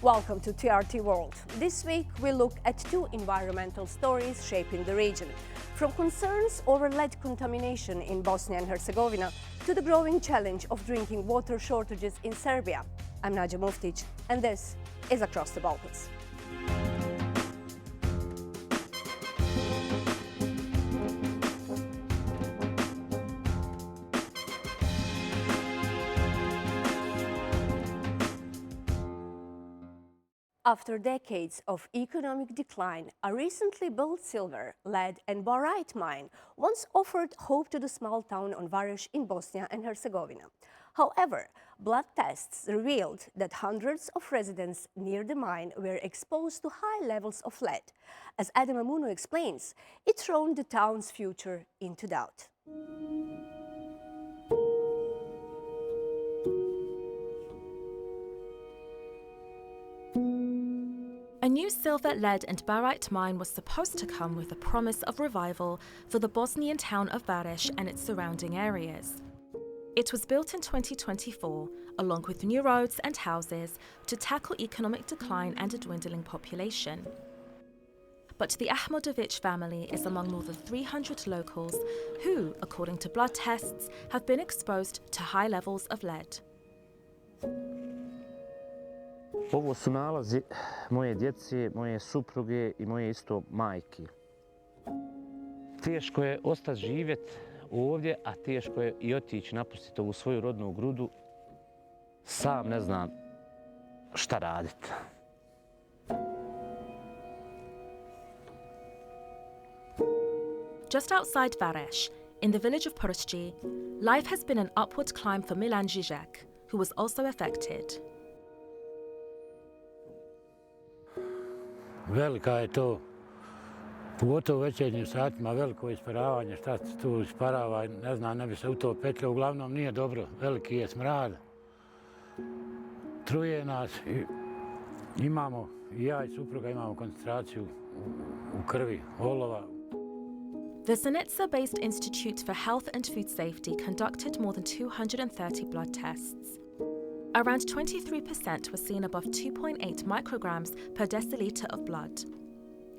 Welcome to TRT World. This week we look at two environmental stories shaping the region. From concerns over lead contamination in Bosnia and Herzegovina to the growing challenge of drinking water shortages in Serbia. I'm Nadia Muftic and this is Across the Balkans. After decades of economic decline, a recently built silver, lead and barite mine once offered hope to the small town on Vares in Bosnia and Herzegovina. However, blood tests revealed that hundreds of residents near the mine were exposed to high levels of lead. As Azra Berbic explains, it thrown the town's future into doubt. A new silver, lead and barite mine was supposed to come with the promise of revival for the Bosnian town of Vares and its surrounding areas. It was built in 2024, along with new roads and houses, to tackle economic decline and a dwindling population. But the Ahmetovic family is among more than 300 locals who, according to blood tests, have been exposed to high levels of lead. Ovo su nalazi moje djece, moje supruge i moje isto majke. Teško je ostati živjeti ovdje, a teško je i otići napustiti ovu svoju rodnu grudu. Sam ne znam šta raditi. Just outside Vares, in the village of Porosci, life has been an upward climb for Milan Žižek, who was also affected. Velika je to, pogotovo u večernjim satima, veliko isparavanje, šta se tu isparava, ne znam, ne bi se u to petljao, uglavnom nije dobro, veliki je smrad, truje nas i imamo, i ja i supruga imamo koncentraciju u krvi, olova. The Zenica-based Institute for Health and Food Safety conducted more than 230 blood tests. Around 23% were seen above 2.8 micrograms per deciliter of blood,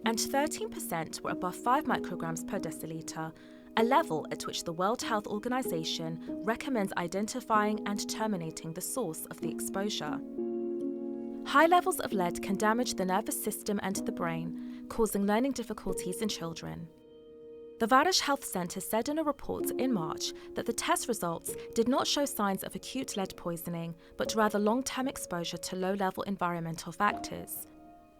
and 13% were above 5 micrograms per deciliter, a level at which the World Health Organization recommends identifying and terminating the source of the exposure. High levels of lead can damage the nervous system and the brain, causing learning difficulties in children. The Vares Health Centre said in a report in March that the test results did not show signs of acute lead poisoning, but rather long-term exposure to low-level environmental factors.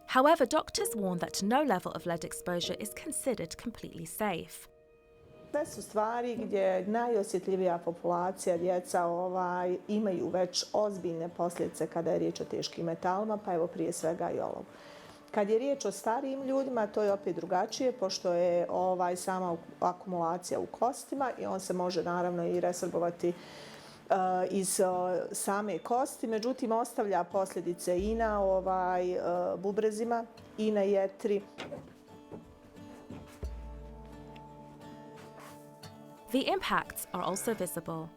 However, doctors warn that no level of lead exposure is considered completely safe. Sve su stvari gdje najosjetljivija populacija, djeca, imaju već ozbiljne posljedice kada je riječ o teškim metalima, pa evo prije svega i olovu. Kad je riječ o starijim ljudima, to je opet drugačije, pošto je sama akumulacija u kostima i on se može naravno i resorbovati iz same kosti, međutim ostavlja posljedice i na bubrezima i na jetri. The impacts are also visible.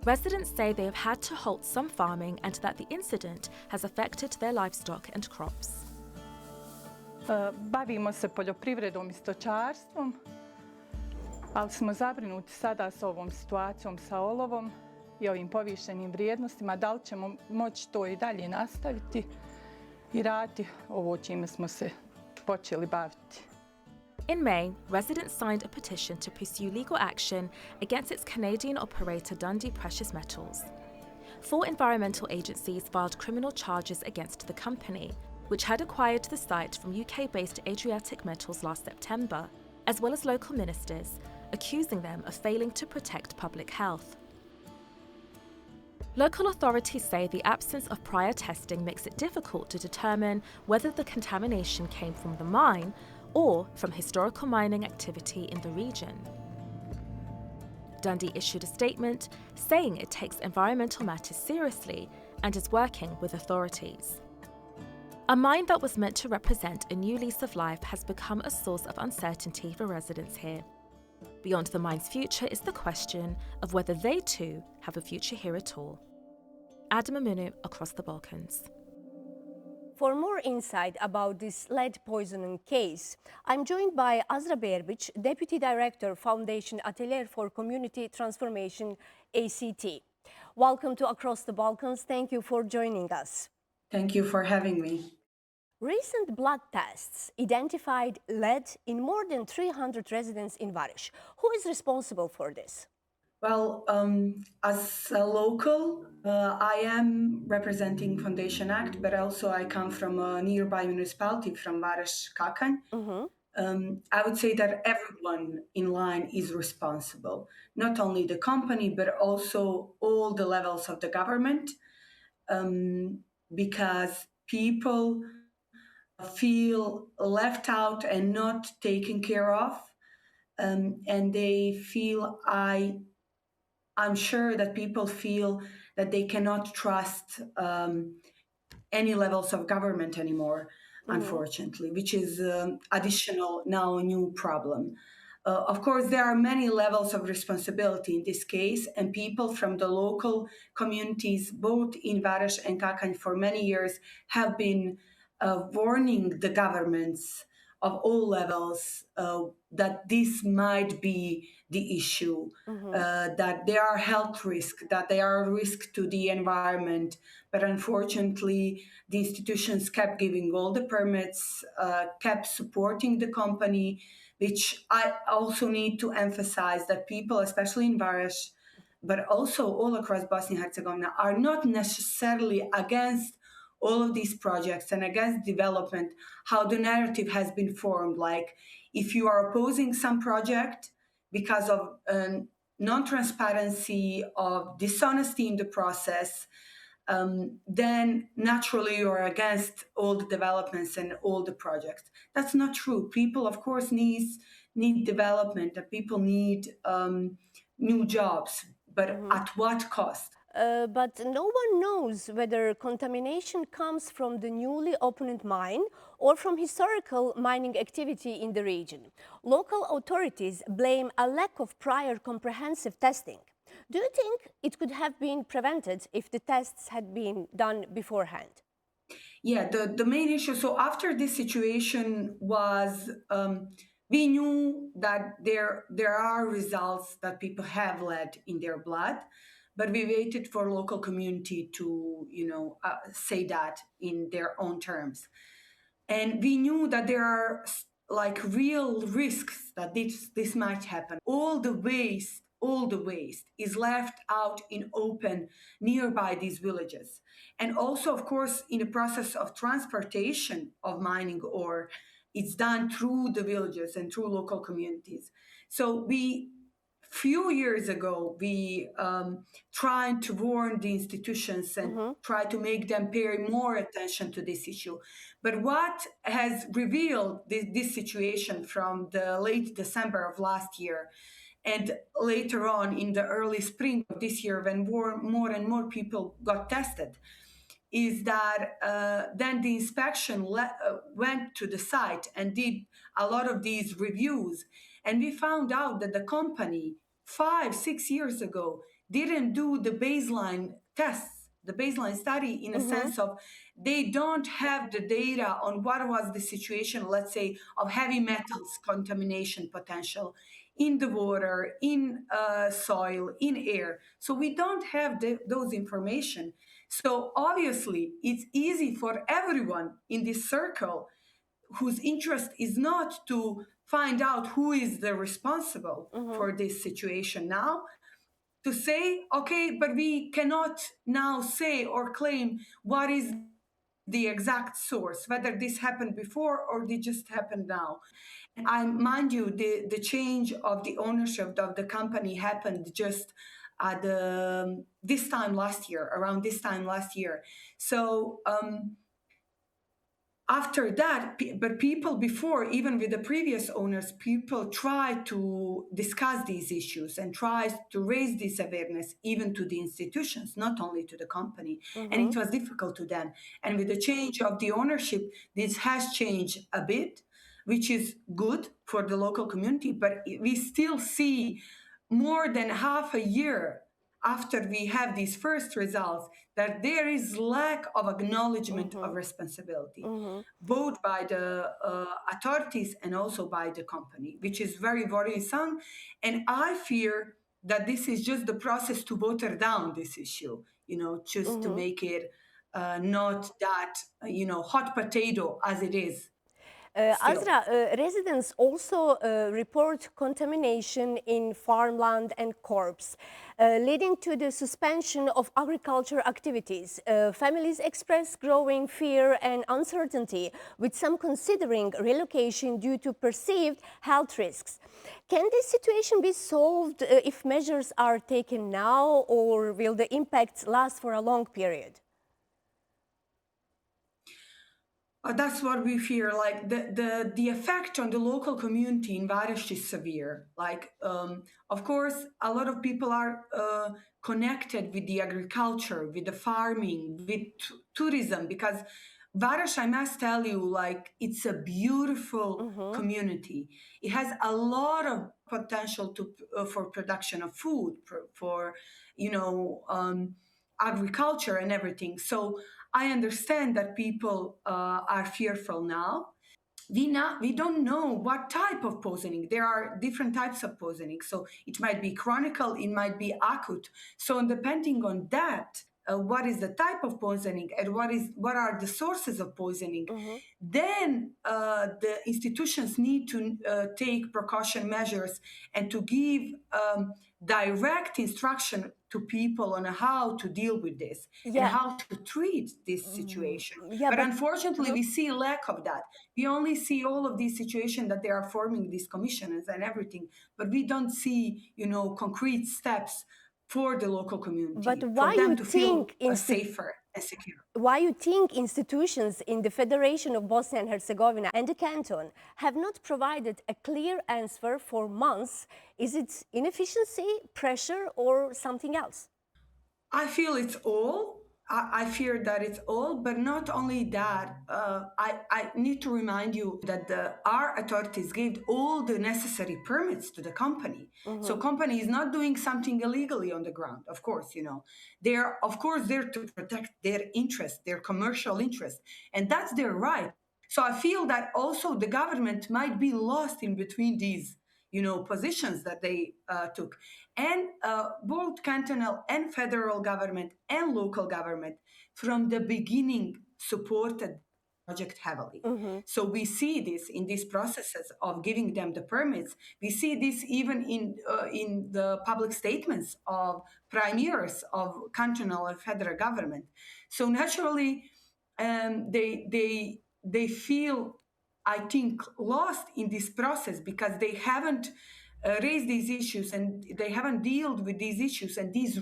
Residents say they have had to halt some farming and that the incident has affected their livestock and crops. Bavimo se poljoprivredom i stočarstvom, ali smo zabrinuti sada s ovom situacijom sa olovom i ovim povišenim vrijednostima, da li ćemo moći to i dalje nastaviti i raditi ovo čime smo se počeli baviti. In May, residents signed a petition to pursue legal action against its Canadian operator Dundee Precious Metals. 4 environmental agencies filed criminal charges against the company, which had acquired the site from UK-based Adriatic Metals last September, as well as local ministers, accusing them of failing to protect public health. Local authorities say the absence of prior testing makes it difficult to determine whether the contamination came from the mine or from historical mining activity in the region. Dundee issued a statement saying it takes environmental matters seriously and is working with authorities. A mine that was meant to represent a new lease of life has become a source of uncertainty for residents here. Beyond the mine's future is the question of whether they too have a future here at all. Azra Berbic, Across the Balkans. For more insight about this lead poisoning case, I'm joined by Azra Berbic, Deputy Director, Foundation Atelier for Community Transformation, ACT. Welcome to Across the Balkans. Thank you for joining us. Thank you for having me. Recent blood tests identified lead in more than 300 residents in Vares. Who is responsible for this? Well, as a local, I am representing Foundation Act, but also I come from a nearby municipality from Vares, Kakanj. I would say that everyone in line is responsible, not only the company, but also all the levels of the government, because people feel left out and not taken care of, and they feel I'm sure that people feel that they cannot trust any levels of government anymore, unfortunately, which is additional now a new problem. Of course, there are many levels of responsibility in this case, and people from the local communities, both in Vares and Kakanj, for many years have been warning the governments of all levels that this might be the issue, that there are health risks, that there are risks to the environment. But unfortunately, the institutions kept giving all the permits, kept supporting the company, which I also need to emphasize that people, especially in Vares, but also all across Bosnia and Herzegovina, are not necessarily against all of these projects and against development. How the narrative has been formed, like if you are opposing some project because of non-transparency, of dishonesty in the process, then naturally you're against all the developments and all the projects. That's not true. People, of course, need development, and people need new jobs, but at what cost? But no one knows whether contamination comes from the newly opened mine or from historical mining activity in the region. Local authorities blame a lack of prior comprehensive testing. Do you think it could have been prevented if the tests had been done beforehand? Yeah, the main issue, so after this situation was, we knew that there are results that people have lead in their blood, but we waited for local community to, say that in their own terms. And we knew that there are like real risks that this might happen. All the waste is left out in open nearby these villages. And also, of course, in the process of transportation of mining ore, it's done through the villages and through local communities. So few years ago, we tried to warn the institutions and try to make them pay more attention to this issue. But what has revealed this situation from the late December of last year and later on in the early spring of this year, when more and more people got tested, is that then the inspection went to the site and did a lot of these reviews. And we found out that the company 5-6 years ago didn't do the baseline tests, the baseline study, in a sense of they don't have the data on what was the situation, let's say, of heavy metals contamination potential in the water, in soil, in air. So we don't have those information. So obviously, it's easy for everyone in this circle whose interest is not to find out who is the responsible for this situation now, to say, okay, but we cannot now say or claim what is the exact source, whether this happened before or did just happen now. I mind you, the change of the ownership of the company happened just at this time last year, around this time last year. So after that, but people before, even with the previous owners, people tried to discuss these issues and tried to raise this awareness even to the institutions, not only to the company. And it was difficult to them. And with the change of the ownership, this has changed a bit, which is good for the local community, but we still see more than half a year after we have these first results, that there is lack of acknowledgement of responsibility, both by the authorities and also by the company, which is very worrisome. And I fear that this is just the process to water down this issue, just to make it not that, hot potato as it is. Azra, residents also report contamination in farmland and crops, leading to the suspension of agriculture activities. Families express growing fear and uncertainty, with some considering relocation due to perceived health risks. Can this situation be solved if measures are taken now, or will the impacts last for a long period? That's what we fear. Like the effect on the local community in Vares is severe. Like, of course, a lot of people are connected with the agriculture, with the farming, with tourism, because Vares, I must tell you, like, it's a beautiful community. It has a lot of potential for production of food, for agriculture and everything. So I understand that people are fearful now. We don't know what type of poisoning. There are different types of poisoning. So it might be chronic, it might be acute. So depending on that, what is the type of poisoning and what are the sources of poisoning, then the institutions need to take precaution measures and to give direct instruction to people on how to deal with this and how to treat this situation. But unfortunately, we see lack of that. We only see all of these situations that they are forming these commissions and everything, but we don't see, concrete steps for the local community, but for them to feel safer and secure. Why you think institutions in the Federation of Bosnia and Herzegovina and the canton have not provided a clear answer for months? Is it inefficiency, pressure, or something else? I feel it's all. I fear that it's all, but not only that. I need to remind you that our authorities gave all the necessary permits to the company. So company is not doing something illegally on the ground. Of course, they're of course there to protect their interest, their commercial interest, and that's their right. So I feel that also the government might be lost in between these positions that they took. And both cantonal and federal government and local government from the beginning supported the project heavily. So we see this in these processes of giving them the permits. We see this even in the public statements of premiers of cantonal and federal government. So naturally, they feel, I think, lost in this process because they haven't raised these issues and they haven't dealt with these issues and these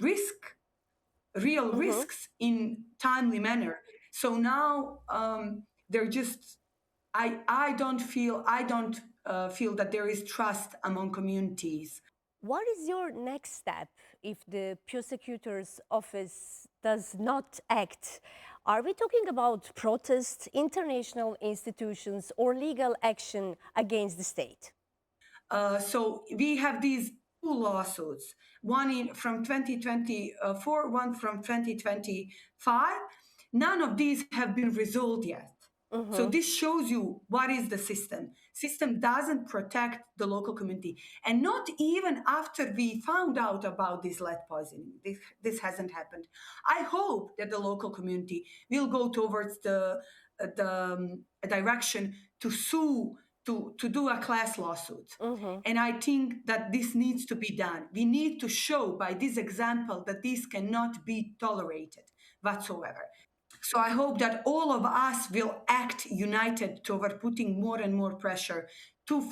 real risks in timely manner. So now they're just, I don't feel that there is trust among communities. What is your next step if the prosecutor's office does not act? Are we talking about protests, international institutions, or legal action against the state? So we have these two lawsuits, one from 2024, one from 2025. None of these have been resolved yet. So this shows you what is the system. System doesn't protect the local community. And not even after we found out about this lead poisoning. This hasn't happened. I hope that the local community will go towards the direction to sue, to do a class lawsuit. And I think that this needs to be done. We need to show by this example that this cannot be tolerated whatsoever. So I hope that all of us will act united toward putting more and more pressure to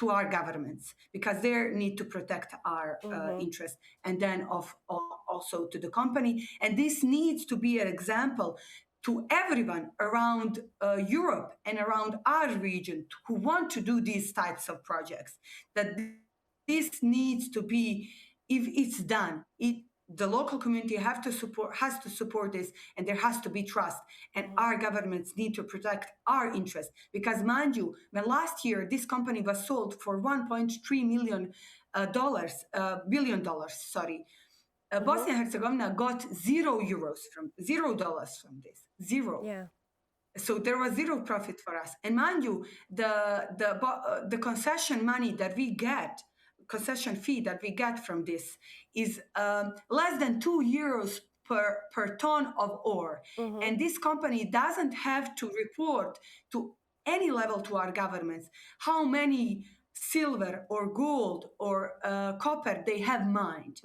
our governments, because they need to protect our interests, and then also to the company. And this needs to be an example to everyone around Europe and around our region who want to do these types of projects, that this needs to be, if it's done, the local community has to support this, and there has to be trust, and our governments need to protect our interests. Because mind you, when last year this company was sold for $1.3 billion, Bosnia and Herzegovina got $0 from this. Zero. Yeah. So there was zero profit for us. And mind you, the concession money that we get, concession fee that we get from this is less than €2 per ton of ore. And this company doesn't have to report to any level to our governments how many silver or gold or copper they have mined.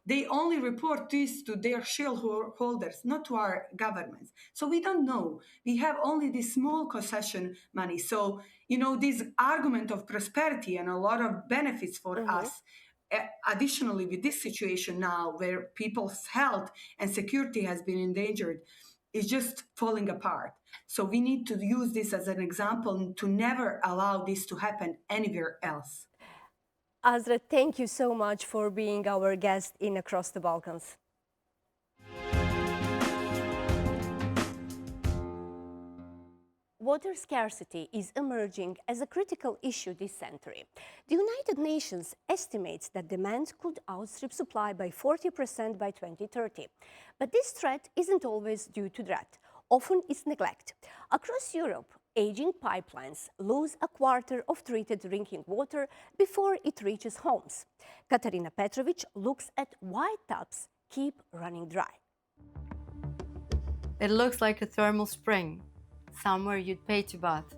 They only report this to their shareholders, not to our governments. So we don't know. We have only this small concession money. So, this argument of prosperity and a lot of benefits for us, additionally with this situation now where people's health and security has been endangered, is just falling apart. So we need to use this as an example to never allow this to happen anywhere else. Azra, thank you so much for being our guest in Across the Balkans. Water scarcity is emerging as a critical issue this century. The United Nations estimates that demand could outstrip supply by 40% by 2030. But this threat isn't always due to drat. Often it's neglect. Across Europe, aging pipelines lose a quarter of treated drinking water before it reaches homes. Katarina Petrovic looks at why taps keep running dry. It looks like a thermal spring, somewhere you'd pay to bath.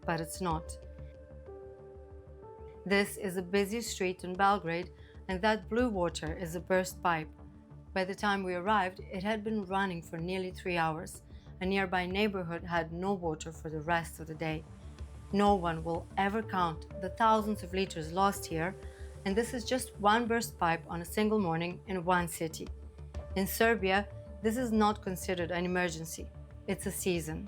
But it's not. This is a busy street in Belgrade, and that blue water is a burst pipe. By the time we arrived, it had been running for nearly 3 hours. A nearby neighborhood had no water for the rest of the day. No one will ever count the thousands of liters lost here, and this is just one burst pipe on a single morning in one city. In Serbia, this is not considered an emergency. It's a season.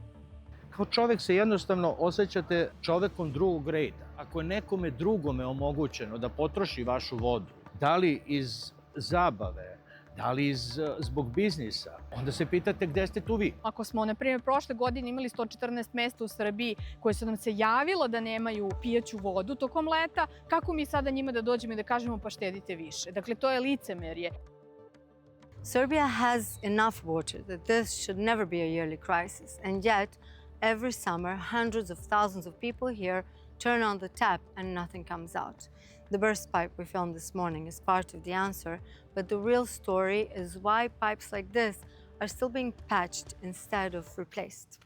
Kao čovjek se jednostavno osjećate čovjekom drugog reda. Ako je nekome drugome omogućeno da potroši vašu vodu, da li iz zabave, da li zbog biznisa, onda se pitate gde ste tu vi. Ako smo, na primjer, prošle godine imali 114 mesta u Srbiji koje su nam se javilo da nemaju pijaću vodu tokom leta, kako mi sada njima da dođemo i da kažemo pa štedite više? Dakle, to je licemerje. Serbia has enough water that this should never be a yearly crisis, and yet every summer hundreds of thousands of people here turn on the tap and nothing comes out. The burst pipe we filmed this morning is part of the answer, but the real story is why pipes like this are still being patched instead of replaced.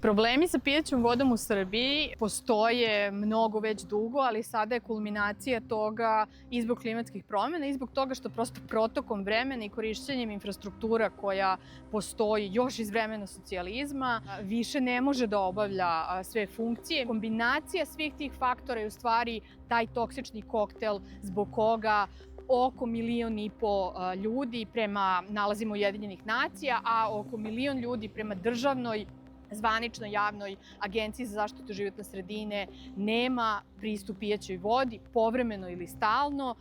Problemi sa pijaćom vodom u Srbiji postoje mnogo već dugo, ali sada je kulminacija toga i zbog klimatskih promjena i zbog toga što prosto protokom vremena i korišćenjem infrastruktura koja postoji još iz vremena socijalizma više ne može da obavlja sve funkcije. Kombinacija svih tih faktora je u stvari taj toksični koktel zbog koga oko 1,5 miliona ljudi prema nalazima Ujedinjenih nacija, a oko 1 milion ljudi prema državnoj zvaničnoj javnoj agenciji za zaštitu životne sredine nema pristup pijaćoj vodi, povremeno ili stalno.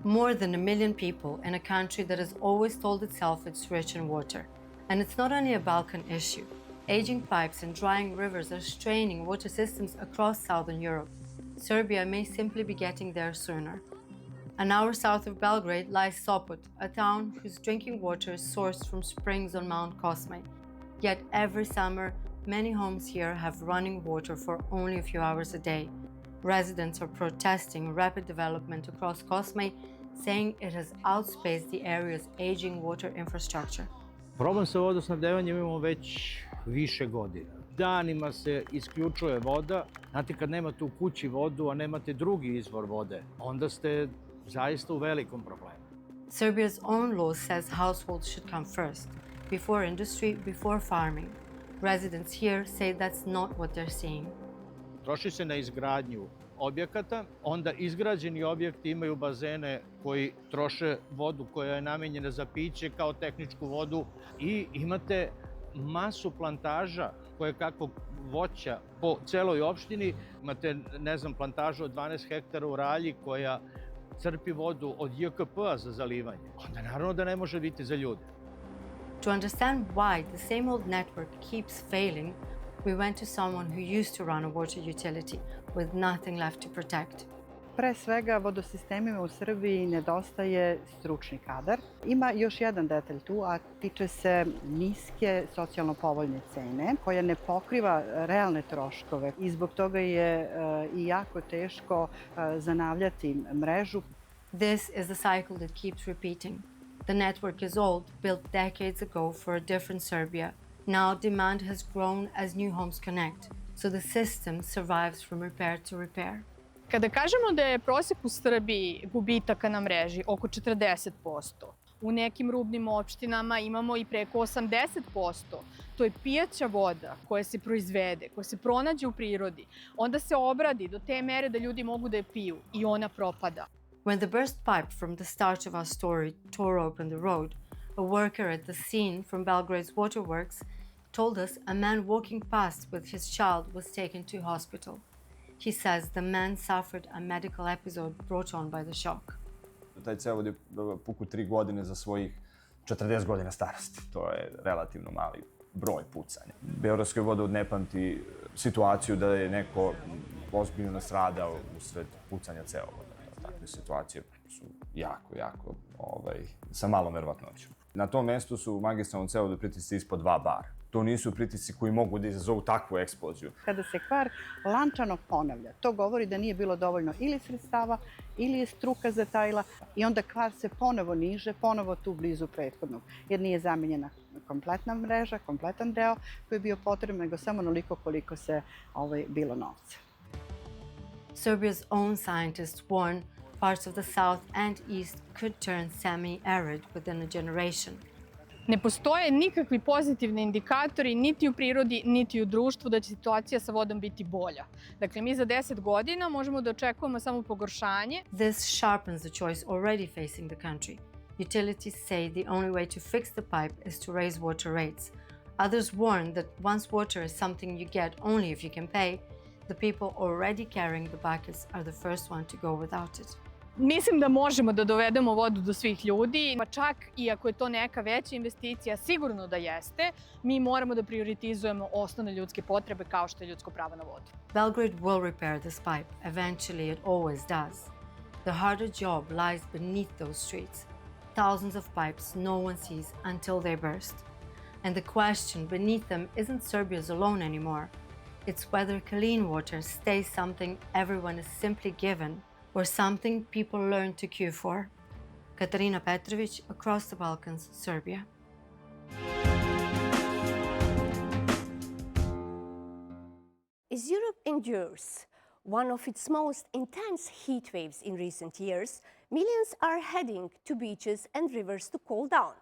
More than 1 million people in a country that has always told itself it's rich in water. And it's not only a Balkan issue. Aging pipes and drying rivers are straining water systems across southern Europe. Serbia may simply be getting there sooner. An hour south of Belgrade lies Sopot, a town whose drinking water is sourced from springs on Mount Kosmaj. Yet every summer, many homes here have running water for only a few hours a day. Residents are protesting rapid development across Kosmaj, saying it has outspaced the area's aging water infrastructure. Problem sa vodosnabdevanjem imamo već više godina. Danima se isključuje voda. Znate, kad nemate u kući vodu, a nemate drugi izvor vode, onda ste zaista u velikom problemu. Serbia's own law says households should come first. Before industry, before farming. Residents here say that's not what they're seeing. Troši se na izgradnju objekata, onda izgrađeni objekti imaju bazene koji troše vodu koja je namenjena za piće kao tehničku vodu i imate masu plantaža koje kakvog voća po celoj opštini. Imate, plantažu od 12 hektara u Ralji koja crpi vodu od JKP-a za zalivanje. Onda naravno da ne može biti za ljude. To understand why the same old network keeps failing, We went to someone who used to run a water utility with nothing left to protect. Pre svega, vodosistemima u Srbiji nedostaje stručni kadar. Ima još jedan detalj tu, a tiče se niske socijalno povoljne cene, koja ne pokriva realne troškove i zbog toga je i jako teško zanavljati mrežu. This is the cycle that keeps repeating. The network is old, built decades ago for a different Serbia. Now demand has grown as new homes connect, so the system survives from repair to repair. Kada kažemo da je prosek u Srbiji gubitaka na mreži oko 40%, u nekim rubnim opštinama imamo i preko 80%. To je pijaća voda koja se proizvede, koja se pronađe u prirodi, onda se obradi do te mere da ljudi mogu da je piju i ona propada. When the burst pipe from the start of our story tore open the road, a worker at the scene from Belgrade's waterworks told us a man walking past with his child was taken to hospital. He says the man suffered a medical episode brought on by the shock. Taj cevod je puku 3 godine za svojih 40 godina starosti. To je relativno mali broj pucanja. Beogradskoj vodovod ne pamti situaciju da je neko ozbiljno nastradao usred pucanja cevovoda. Takve situacije su jako, sa malom verovatnoćom. Na tom mestu su u magistralnom cevovodu pritisci ispod 2 bara. To nisu pritisci koji mogu da izazovu takvu eksploziju. Kada se kvar lančano ponavlja, to govori da nije bilo dovoljno ili sredstava ili je struka zatajila i onda kvar se ponovo niže, ponovo tu blizu prethodnog, jer nije zamenjena kompletna mreža, kompletan deo koji je bio potreban, nego samo onoliko koliko se bilo novca. Serbia's own scientists warn parts of the south and east could turn semi-arid within a generation. Ne postoje nikakvi pozitivni indikatori niti u prirodi, niti u društvu da će situacija sa vodom biti bolja. Dakle, mi za 10 godina možemo da očekujemo samo pogoršanje. This sharpens the choice already facing the country. Utilities say the only way to fix the pipe is to raise water rates. Others warn that once water is something you get only if you can pay, the people already carrying the buckets are the first one to go without it. Mislim da možemo da dovedemo vodu do svih ljudi, pa čak i ako je to neka veća investicija, sigurno da jeste, mi moramo da prioritizujemo osnovne ljudske potrebe kao što je ljudsko pravo na vodu. Belgrade will repair this pipe. Eventually it always does. The harder job lies beneath those streets. Thousands of pipes no one sees until they burst. And the question beneath them isn't Serbia's alone anymore. It's whether clean water stays something everyone is simply given or something people learn to queue for. Katarina Petrović, Across the Balkans, Serbia. As Europe endures one of its most intense heat waves in recent years, millions are heading to beaches and rivers to cool down.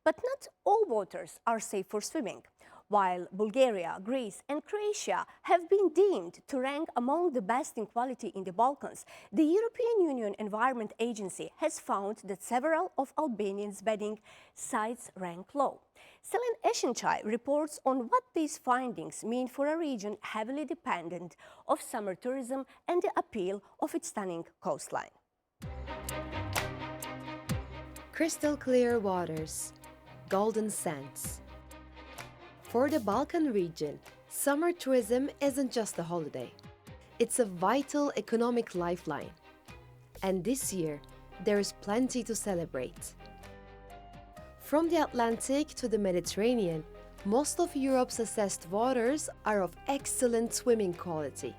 But not all waters are safe for swimming. While Bulgaria, Greece and Croatia have been deemed to rank among the best in quality in the Balkans, the European Union Environment Agency has found that several of Albania's bathing sites rank low. Selin Eshenchai reports on what these findings mean for a region heavily dependent of summer tourism and the appeal of its stunning coastline. Crystal clear waters, golden sands. For the Balkan region, summer tourism isn't just a holiday. It's a vital economic lifeline. And this year, there is plenty to celebrate. From the Atlantic to the Mediterranean, most of Europe's assessed waters are of excellent swimming quality.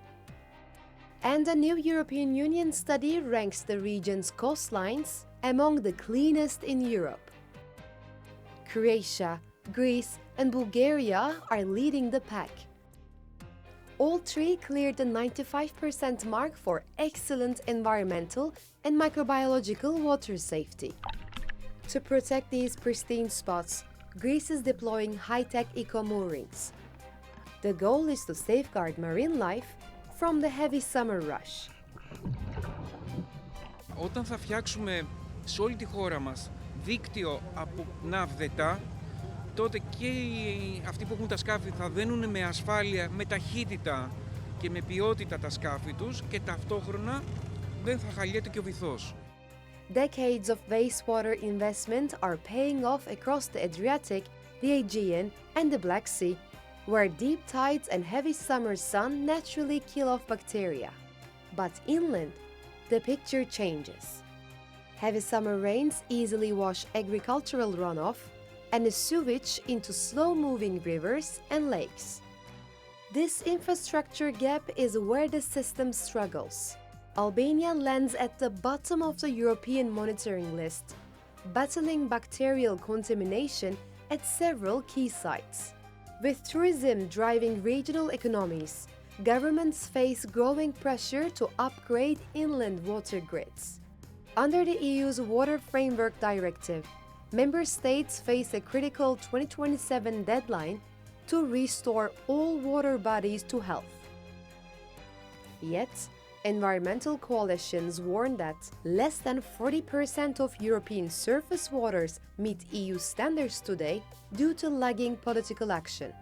And a new European Union study ranks the region's coastlines among the cleanest in Europe. Croatia, Greece, and Bulgaria are leading the pack. All three cleared the 95% mark for excellent environmental and microbiological water safety. To protect these pristine spots, Greece is deploying high-tech eco-moorings. The goal is to safeguard marine life from the heavy summer rush. Όταν θα φτιάξουμε σε όλη τη χώρα μας δίκτυο από ναύδετα, τότε και αυτοί που έχουν τα σκάφη θα βαίνουν με ασφάλεια, με ταχύτητα και με ποιότητα τα σκάφη τους και ταυτόχρονα δεν θα χαλιέται και ο βυθός. Decades of wastewater investment are paying off across the Adriatic, the Aegean and the Black Sea. where deep tides and heavy summer sun naturally kill off bacteria. But inland, the picture changes. Heavy summer rains easily wash agricultural runoff and the sewage into slow-moving rivers and lakes. This infrastructure gap is where the system struggles. Albania lands at the bottom of the European monitoring list, battling bacterial contamination at several key sites. With tourism driving regional economies, governments face growing pressure to upgrade inland water grids. Under the EU's Water Framework Directive, member states face a critical 2027 deadline to restore all water bodies to health. Yet, environmental coalitions warn that less than 40% of European surface waters meet EU standards today due to lagging political action.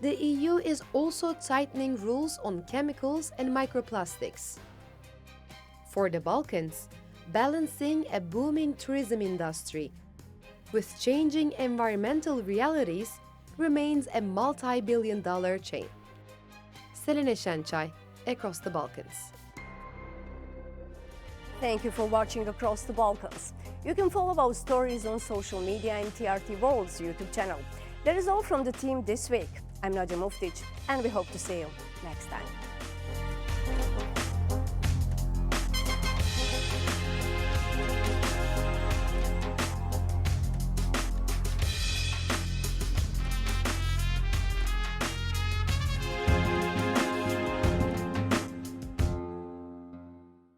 The EU is also tightening rules on chemicals and microplastics. For the Balkans, balancing a booming tourism industry with changing environmental realities remains a multi-billion-dollar chain. Selene Şençay, Across the Balkans. Thank you for watching Across the Balkans. You can follow our stories on social media and TRT World's YouTube channel. That is all from the team this week. I'm Nadia Muftic, and we hope to see you next time.